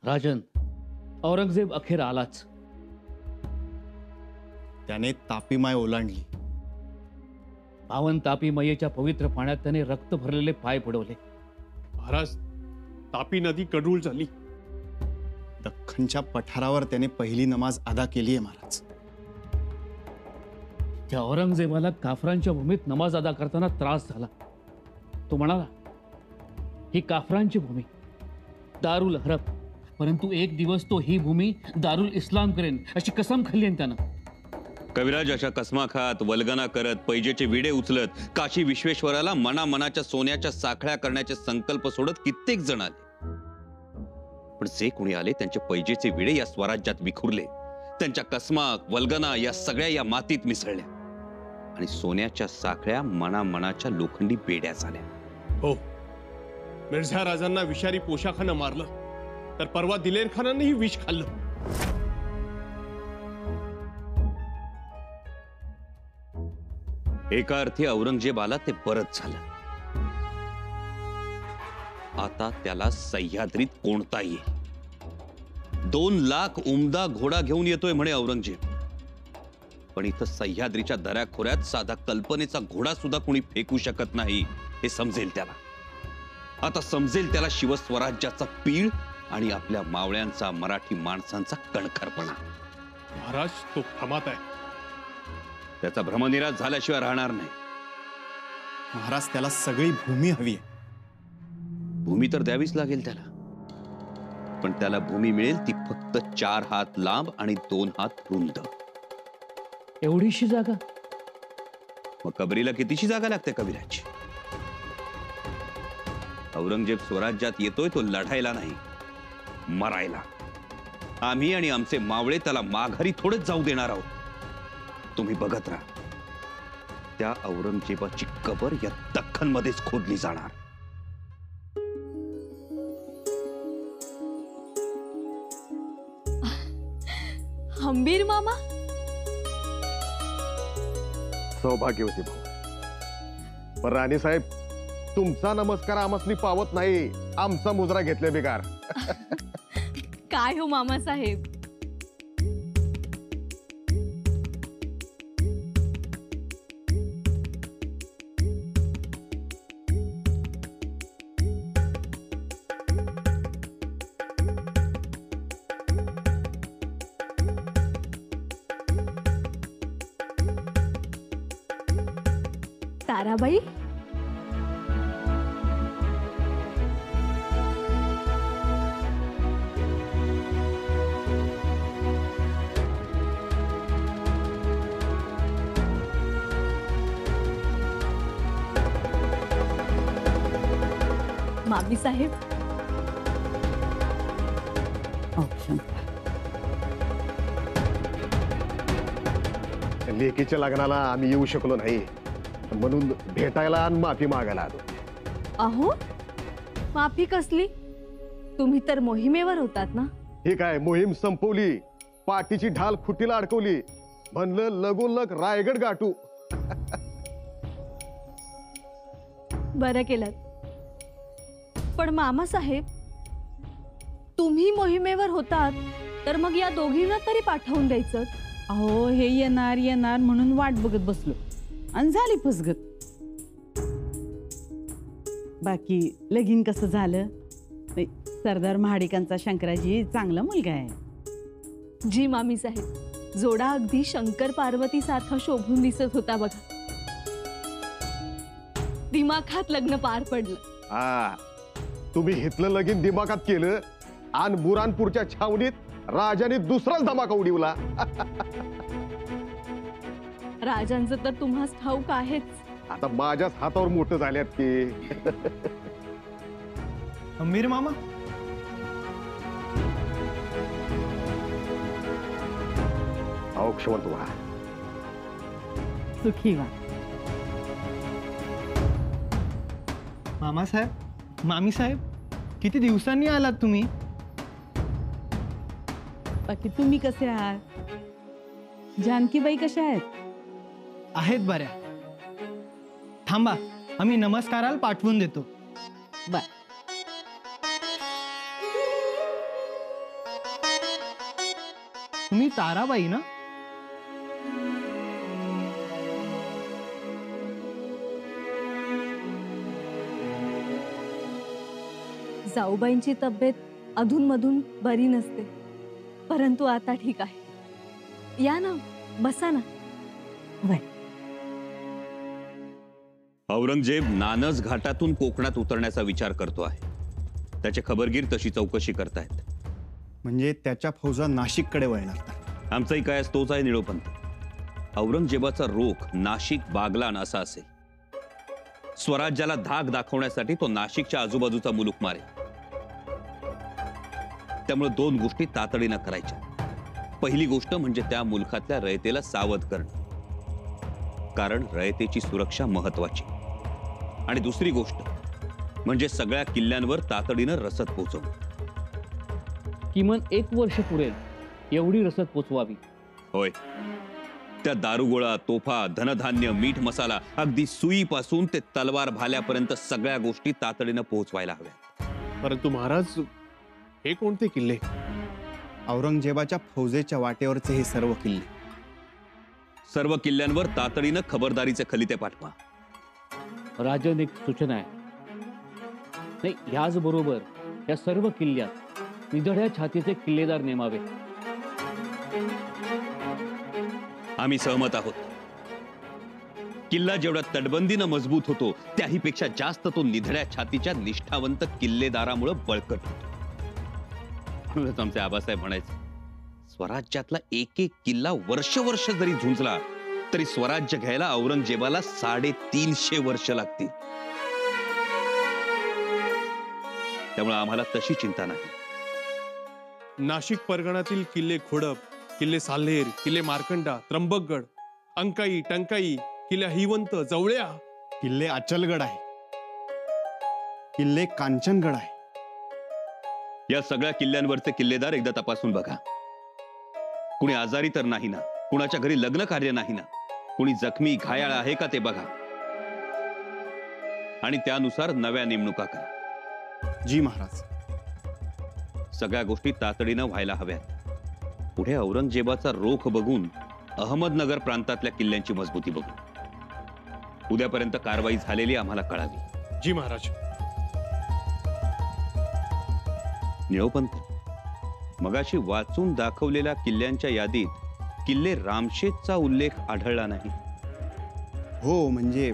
राजन, औरंगजेब अखेर आलाच. त्याने तापी माय ओलांडली. पावन तापी मैयेच्या पवित्र पाण्यात त्याने रक्त भरलेले पाय बुडवले. महाराज, तापी नदी कडूळ झाली. दख्खनच्या पठारावर त्याने पहिली नमाज अदा केली आहे महाराज. त्या औरंगजेबाला काफरांच्या भूमीत नमाज अदा करताना त्रास झाला. तो म्हणाला, ही काफरांची भूमी, दारुल हरब, परंतु एक दिवस तो ही भूमी दारुल इस्लाम करेन अशी कसम खाल्ली त्यानं. कविराज अशा कसमा खात, वल्गना करत, पैजेचे विडे उचलत काशी विश्वेश्वराला मनामनाच्या सोन्याच्या साखळ्या करण्याचे संकल्प सोडत कित्येक जण आले. पण जे कोणी आले त्यांचे पैजेचे विडे या स्वराज्यात विखुरले. त्यांच्या कसमा, वल्गना या सगळ्या या मातीत मिसळल्या आणि सोन्याच्या साखळ्या मनामनाच्या लोखंडी बेड्या झाल्या. हो, मिर्झा राजांना विषारी पोशाखानं मारलं, तर परवा दिलेर खानानेही विष खाल्लं. एका अर्थी औरंगजेबाला ते परत झालं. आता त्याला सह्याद्रीत कोणता येईल. 2 लाख उमदा घोडा घेऊन येतोय म्हणे औरंगजेब. पण इथं सह्याद्रीच्या दऱ्याखोऱ्यात साधा कल्पनेचा घोडा सुद्धा कोणी फेकू शकत नाही हे समजेल त्याला. आता समजेल त्याला शिवस्वराज्याचा पीळ आणि आपल्या मावळ्यांचा, मराठी माणसांचा कणखरपणा. महाराज, तो भ्रमात आहे. त्याचा भ्रमनिराश झाल्याशिवाय राहणार नाही. महाराज, त्याला सगळी भूमी हवी आहे. भूमी तर द्यावीच लागेल त्याला, पण त्याला भूमी मिळेल ती फक्त 4 हात लांब आणि 2 हात रुंद. एवढीशी जागा? मग कबरीला कितीशी जागा लागते कविराज? औरंगजेब स्वराज्यात येतोय तो लढायला नाही, मरायला. आम्ही आणि आमचे मावळे त्याला माघारी थोडेच जाऊ देणार आहोत. तुम्ही बघत राहा, त्या औरंगजेबाची कबर या दख्खनमध्येच खोदली जाणार. हंबीर मामा, सौभाग्यवती भाऊ. पण राणी साहेब, तुमचा नमस्कार आमसनी पावत नाही, आमचा मुजरा घेतले बिगार. काय हो मामा साहेब. ताराबाई, मामी साहेब, लेकीच्या लग्नाला आम्ही येऊ शकलो नाही, म्हणून भेटायला आणि माफी मागायला आलो. अहो, माफी कसली? तुम्ही तर मोहिमेवर होतात ना. ही काय मोहीम संपवली, पाठीची ढाल खुटीला अडकवली, म्हणलं लगोलग रायगड गाठू. बरं केलं. पण मामा साहेब, तुम्ही मोहिमेवर होतात तर मग या दोघींना तरी पाठवून द्यायचं. अहो, हे येणार येणार म्हणून वाट बघत बसलो आणि झाली फसगत. बाकी लगीन कसं झालं? सरदार महाडिकांचा शंकराजी चांगला मुलगा आहे. जी मामी साहेब, जोडा अगदी शंकर पार्वती सारखा शोभून दिसत होता बघा. दिमाखात लग्न पार पडलं. हा, तुम्ही हितलं लगीन दिमागात केलं आणि बुरानपूरच्या छावणीत राजाने दुसराच धमाका उडवला. राजांचं तर तुम्हास ठाऊक आहेच. आता माझ्याच हातावर मोठं झाल्यात की. हंबीर मामा, औक्षवंत व्हा. सुखी व्हा. मामा साहेब, मामी साहेब, किती दिवसांनी आलात तुम्ही? बाकी तुम्ही कसे आहात? जानकीबाई कशा आहेत? आहेत बऱ्या. थांबा, आम्ही नमस्काराला पाठवून देतो. बर. तुम्ही ताराबाई ना? जाऊबाईंची तब्येत अधूनमधून बरी नसते, परंतु आता ठीक आहे. या ना, बसा ना. औरंगजेब नानस घाटातून कोकणात उतरण्याचा विचार करतो आहे. त्याचे खबरगीर तशी चौकशी करतायत. म्हणजे त्याच्या फौजा नाशिककडे वळणार तर. आमचाही काय तोच आहे निळोपंत. औरंगजेबाचा रोख नाशिक बागलान असा असेल. स्वराज्याला धाक दाखवण्यासाठी तो नाशिकच्या आजूबाजूचा मुलूक मारेल. त्यामुळे 2 गोष्टी तातडीनं करायच्या. पहिली गोष्ट म्हणजे त्या मुलखातल्या रयतेला सावध करणं, कारण रयतेची सुरक्षा महत्वाची. आणि दुसरी गोष्ट म्हणजे सगळ्या किल्ल्यांवर तातडीनं रसद पोहोचवणं. किमान 1 वर्ष पुरेल एवढी रसद पोचवावी. होय, त्या दारुगोळा, तोफा, धनधान्य, मीठ मसाला, अगदी सुईपासून ते तलवार भाल्यापर्यंत सगळ्या गोष्टी तातडीनं पोहोचवायला हव्या. परंतु महाराज, हे कोणते किल्ले? औरंगजेबाच्या फौजेच्या वाटेवरचे हे सर्व किल्ले. सर्व किल्ल्यांवर तातडीनं खबरदारीचे खलिते पाठवा. राजन, एक सूचना आहे. नाही, ह्याचबरोबर या सर्व किल्ल्यात निधड्या छातीचे किल्लेदार नेमावे. आम्ही सहमत आहोत. किल्ला जेवढा तटबंदीनं मजबूत होतो, त्याहीपेक्षा जास्त तो निधड्या छातीच्या निष्ठावंत किल्लेदारामुळे बळकट होतो. म्हणूनच आमचे आबासाहेब म्हणायचे, स्वराज्यातला एक किल्ला वर्ष जरी झुंजला तरी स्वराज्य घ्यायला औरंगजेबाला 350 वर्ष लागतील. त्यामुळे आम्हाला तशी चिंता नाही. नाशिक परगणातील किल्ले खोडप, किल्ले साल्हेर, किल्ले मार्कंडा, त्र्यंबकगड, अंकाई, टंकाई, किल्ले हिवंत, जवळ्या, किल्ले अचलगड आहे, किल्ले कांचनगड आहे. या सगळ्या किल्ल्यांवरचे किल्लेदार एकदा तपासून बघा. कुणी आजारी तर नाही ना, कुणाच्या घरी लग्न कार्य नाही ना, कुणी जखमी घायाळ आहे का ते बघा. आणि त्यानुसार नव्या नेमणुका करा. जी महाराज. सगळ्या गोष्टी तातडीनं व्हायला हव्यात. पुढे औरंगजेबाचा रोख बघून अहमदनगर प्रांतातल्या किल्ल्यांची मजबूती बघू. उद्यापर्यंत कारवाई झालेली आम्हाला कळावी. जी महाराज. निळोपंत, मगाशी वाचून दाखवलेल्या किल्ल्यांच्या यादीत किल्ले रामशेजचा उल्लेख आढळला नाही. हो, म्हणजे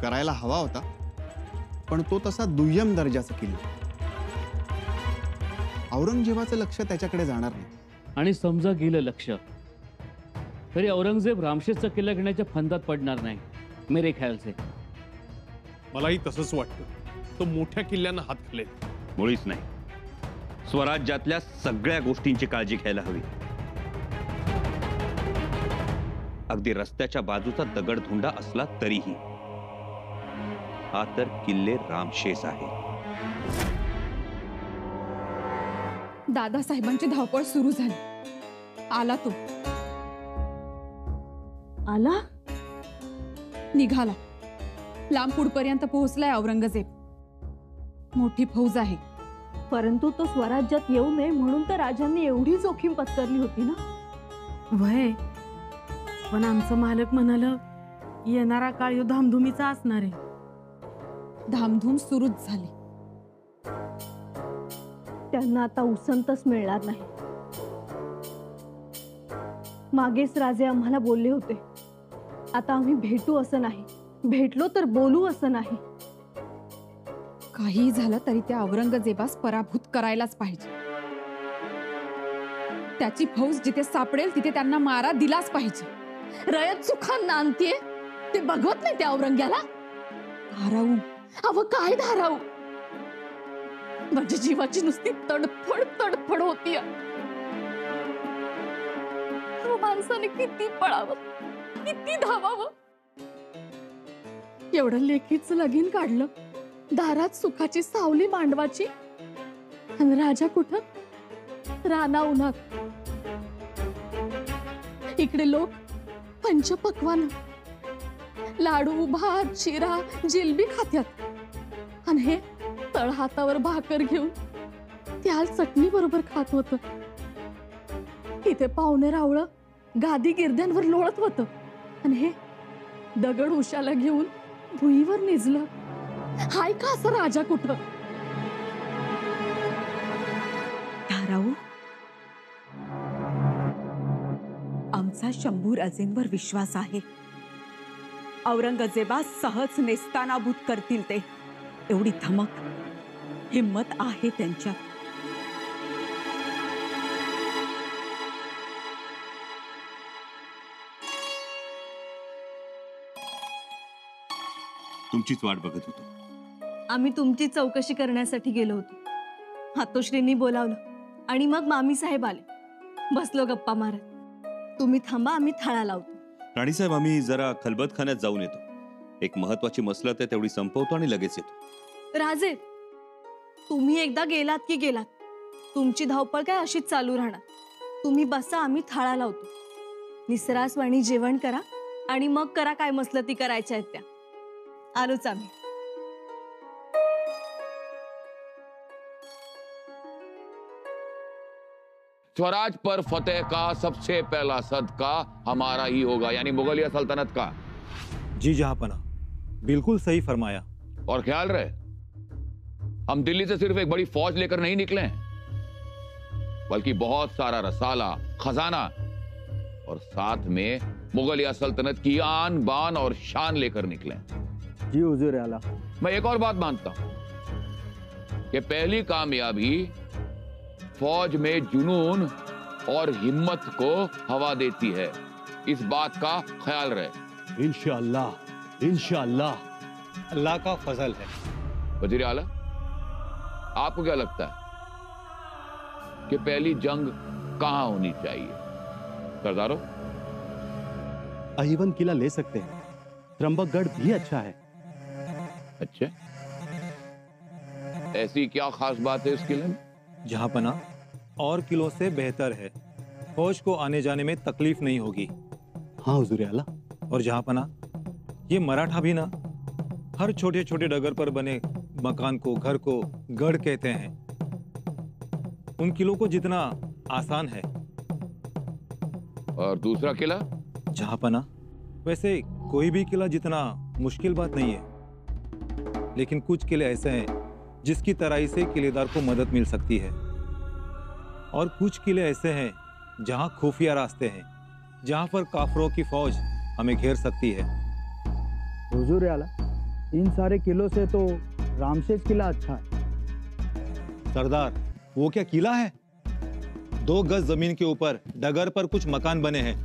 करायला हवा होता, पण तो तसा दुय्यम दर्जाचा किल्ला. औरंगजेबाचं लक्ष त्याच्याकडे जाणार नाही. आणि समजा गेलं लक्ष तरी औरंगजेब रामशेजचा किल्ला घेण्याच्या फंदात पडणार नाही, मेरे ख्याल से. मलाही तसंच वाटतं. तो मोठ्या किल्ल्यांना हात घालेल. मुळीच नाही. स्वराज्यातल्या सगळ्या गोष्टींची काळजी घ्यायला हवी. अगदी रस्त्याच्या बाजूचा दगडधोंडा असला तरीही हा तर किल्ले रामशेज आहे. दादासाहेबांची धावपळ सुरू झाली. आला तो. आला? निघाला. लांब पुढपर्यंत पोहोचलाय औरंगजेब. मोठी फौज आहे. परंतु तो स्वराज्यात येऊ नये म्हणून तर राजांनी एवढी जोखीम पत्करली होती ना. वय, पण आमचं मालक म्हणाल येणारा काळ यो धामधुमीचा असणार आहे. धामधूम सुरूच झाली. त्यांना आता उसंतच मिळणार नाही. मागेच राजे आम्हाला बोलले होते, आता आम्ही भेटू असं नाही, भेटलो तर बोलू असं नाही. काही झालं तरी त्या औरंगजेबास पराभूत करायलाच पाहिजे. त्याची फौज जिथे सापडेल तिथे त्यांना मारा दिलाच पाहिजे. रयत सुखांना आणतीये ते बघवत नाही त्या औरंग्याला. धाराऊ. अव काय धाराऊ, माझ्या जीवाची नुसती तडफड तडफड होती. माणसाने किती पळावं, किती धावावं. एवढं लेखीच लगीन काढलं, दारात सुखाची सावली मांडवाची, आणि राजा कुठं राना उन्हात. इकडे लोक पंचपक्वान लाडू, भात, शिरा, जिलबी खात्यात, आणि हे तळहातावर भाकर घेऊन त्याल चटणी बरोबर खात होत. इथे पाहुणे रावळं गादी गिरद्यांवर लोळत होतं आणि हे दगड उशाला घेऊन भुईवर निजलं. हाय का असं राजा कुठं? धाराऊ, आमचा शंभू राजेंवर विश्वास आहे. औरंगजेबा सहज नेस्तानाबूत करतील ते, एवढी धमक हिम्मत आहे त्यांच्यात. तुमचीच वाट बघत होतो. आम्ही तुमची चौकशी करण्यासाठी गेलो होतो. हातोश्रींनी बोलावलं आणि मग मामी साहेब आले. बसलो गप्पा मारत. तुम्ही थांबा, आम्ही थाळा लावतो. राणीसाहेब, आम्ही जरा खलबतखान्यात जाऊन येतो. एक महत्वाची मसलत आहे, तेवढी संपवतो आणि लगेच येतो. राजे, तुम्ही एकदा गेलात की गेलात. तुमची धावपळ काय अशीच चालू राहणार. तुम्ही बसा, आम्ही थाळा लावतो. निसरासवाणी जेवण करा आणि मग करा काय मसलती करायच्या आहेत त्या. आलोच आम्ही. स्वराज पर फतेह का सबसे पहला सदका हमारा ही होगा, यानी मुगलिया सल्तनत का। जी जहांपना, बिल्कुल सही फरमाया। और ख्याल रहे, हम दिल्ली से सिर्फ एक बड़ी फौज लेकर नहीं निकले हैं, बल्कि बहुत सारा रसाला, खजाना और साथ में मुगलिया सल्तनत की आन बान और शान लेकर निकले। जी हुजूर आला। मैं एक और बात मानता हूं कि पहली कामयाबी फौज में जुनून और हिम्मत को हवा देती है। इस बात का ख्याल रहे। इंशाअल्लाह, इंशाअल्लाह, अल्लाह का फजल है। वजीर आला, आपको क्या लगता है कि पहली जंग कहां होनी चाहिए? सरदारों, अहिवन किला ले सकते हैं, त्रंबकगढ़ भी अच्छा है। अच्छा, ऐसी क्या खास बात है इस किले में? जहांपना, और किलों से बेहतर है। फौज को आने जाने में तकलीफ नहीं होगी। हाँ हुजूर आला। और जहांपना, ये मराठा भी ना हर छोटे छोटे डगर पर बने मकान को, घर को गढ़ कहते हैं। उन किलों को जितना आसान है। और दूसरा किला? जहांपना, वैसे कोई भी किला जितना मुश्किल बात नहीं है, लेकिन कुछ किले ऐसे हैं जिसकी तराई से किलेदार को मदद मिल सकती है, और कुछ किले ऐसे हैं जहां खुफिया रास्ते हैं, जहां पर काफरों की फौज हमें घेर सकती है। हुजूर आला, इन सारे किलों से तो रामशेष किला अच्छा है। सरदार, वो क्या किला है? 2 गज जमीन के ऊपर डगर पर कुछ मकान बने हैं।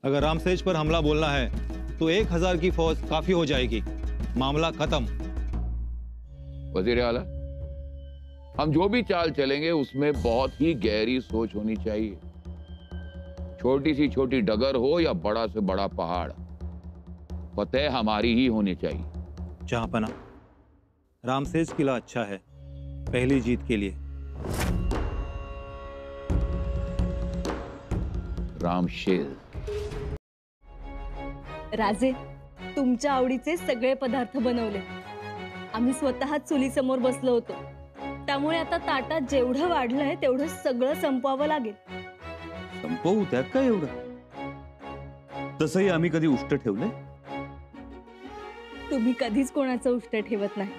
अगर रामशेष पर हमला बोलना है तो 1000 की फौज काफी हो जाएगी। मामला खत्म। वजीर आला, हम जो भी चाल चलेंगे उसमें बहुत ही गहरी सोच होनी चाहिए। छोटी सी छोटी डगर हो या बड़ा से बड़ा पहाड़, फतेह हमारी ही होनी चाहिए। जहांपना, रामशेष किला अच्छा है पहली जीत के लिए। रामशेष। राजे, तुमच्या आवडीचे सगळे पदार्थ बनवले. आम्ही स्वतः चुलीसमोर बसलो होतो. त्यामुळे आता ताटात जेवढं वाढलंय तेवढं सगळं संपवावं लागेल. संपवू, त्यात काय एवढं? तसंही आम्ही कधी उष्ट ठेवले? तुम्ही कधीच कोणाचं उष्ट ठेवत नाही.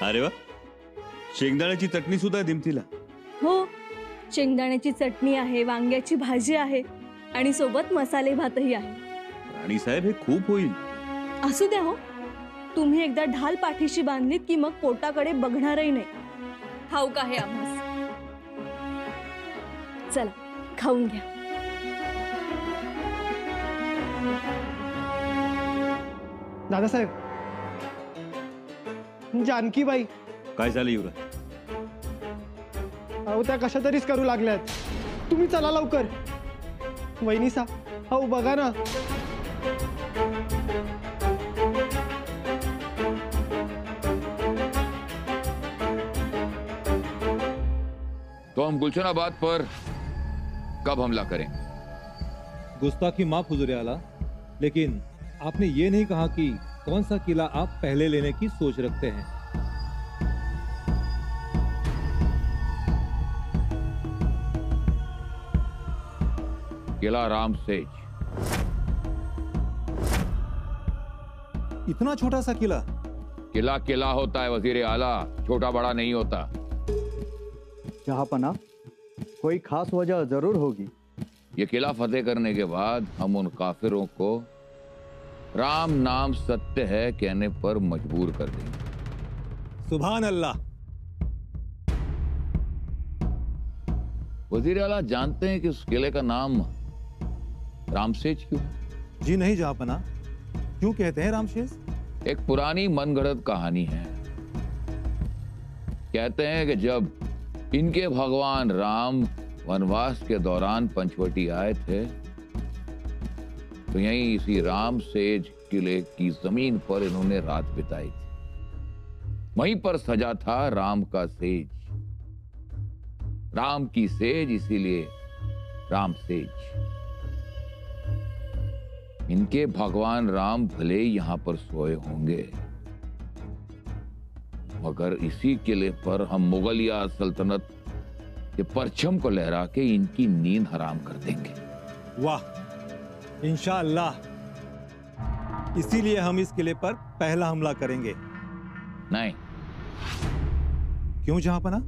अरे वा, शेंगदाण्याची चटणी सुद्धा दिमतीला. हो, शेंगदाण्याची चटणी आहे, वांग्याची भाजी आहे आणि सोबत मसाले भातही आहे. राणी साहेब, हे खूप होईल. असू द्या हो, तुम्ही एकदा ढाल पाठीशी बांधलीत की मग पोटाकडे बघणारही नाही. ठाऊक आहे आम्हास. चला, खाऊन घ्या. दादासाहेब, जानकीबाई. काय झालं युवराज? अहो, त्या कशा तरीच करू लागल्यात. तुम्ही चला लवकर. वहिनीसा, हो बघा ना. तो हम गुलशनाबाद पर कब हमला करें? गुस्ताखी माफ हुजूर आला, लेकिन आपने ये नहीं कहा कि कौन सा किला आप पहले लेने की सोच रखते हैं। किला रामसेज। इतना छोटा सा किला? किला किला होता है वजीर आला, छोटा बड़ा नहीं होता। जहापना, कोई खास वजह जरूर होगी। ये किला फतेह करने के बाद हम उन काफिरों को राम नाम सत्य है कहने पर मजबूर कर देंगे। सुभान अल्लाह। वजीर आला जानते हैं कि उस किले का नाम रामसेज क्यों? जी नहीं जहापना, क्यों कहते हैं रामसेज? एक पुरानी मनगढ़ंत कहानी है। कहते हैं कि जब इनके भगवान राम वनवास के दौरान पंचवटी आए थे तो यहीं इसी रामसेज किले की जमीन पर इन्होंने रात बिताई थी। वहीं पर सजा था राम का सेज, राम की सेज, इसीलिए रामसेज। इनके भगवान राम भले ही यहां पर सोए होंगे, मगर इसी किले पर हम मुगलिया सल्तनत के परचम को लहरा के इनकी नींद हराम कर देंगे। वाह, इंशाअल्लाह। इसीलिए हम इस किले पर पहला हमला करेंगे। नहीं। क्यों जहापना,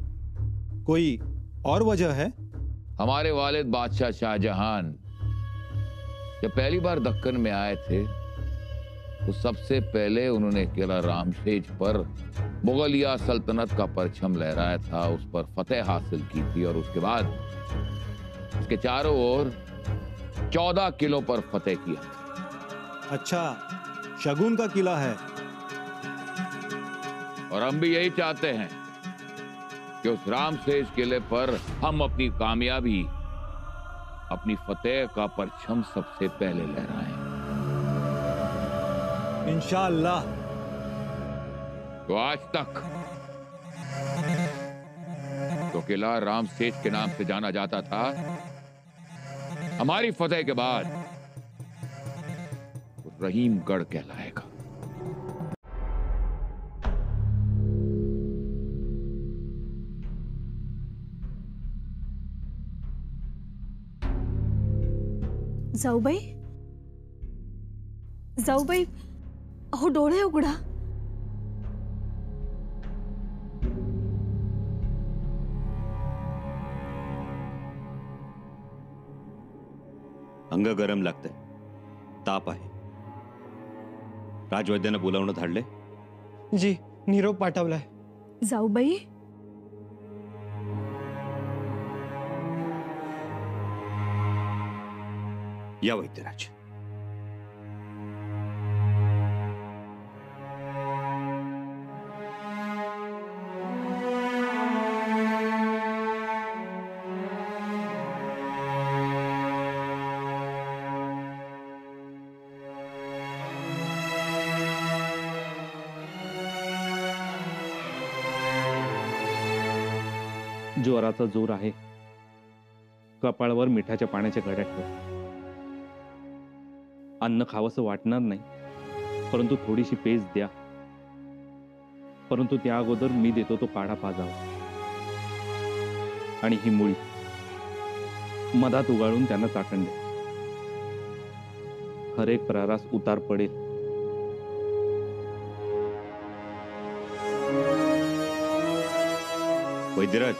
कोई और वजह है? हमारे वालिद बादशाह शाहजहां जब पहली बार दक्कन में आए थे तो सबसे पहले उन्होंने किला रामसेज पर मुगलिया सल्तनत का परचम लहराया था, उस पर फतेह हासिल की थी और उसके बाद उसके चारों ओर 14 किलों पर फतेह किया। अच्छा, शगुन का किला है। और हम भी यही चाहते हैं कि उस रामसेज किले पर हम अपनी कामयाबी, अपनी फतेह का परचम सबसे पहले लहराएं। इंशाअल्लाह। तो आज तक तो किला रामसेज के नाम से जाना जाता था। हमारी फतेह के बाद तो रहीमगढ़ कहलाएगा। जाऊबाई, जाऊबाई, अहो डोळे उघडा। अंग गरम लागतंय, ताप आहे. राजवैद्यानं बोलावणं धाडले? जी, निरोप पाठवलाय. जाऊबाई, या वैद्यराज. ज्वराचा जोर आहे. कपाळावर मिठाच्या पाण्याच्या घड्या ठेव. अन्न खावंसं वाटणार नाही, परंतु थोडीशी पेज द्या. परंतु त्या अगोदर मी देतो तो काढा पाजावा. आणि ही मुळी मधात उगाळून त्यांना चाटण द्या. हर एक प्रहारास उतार पडेल. वैद्यराज,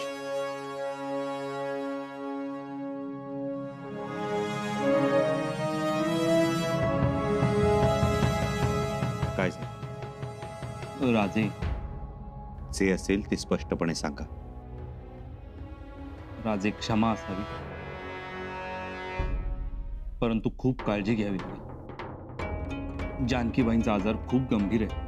काय राजे, जे असेल ते स्पष्टपणे सांगा. राजे, क्षमा असावी, परंतु खूप काळजी घ्यावी. जानकीबाईंचा आजार खूप गंभीर आहे.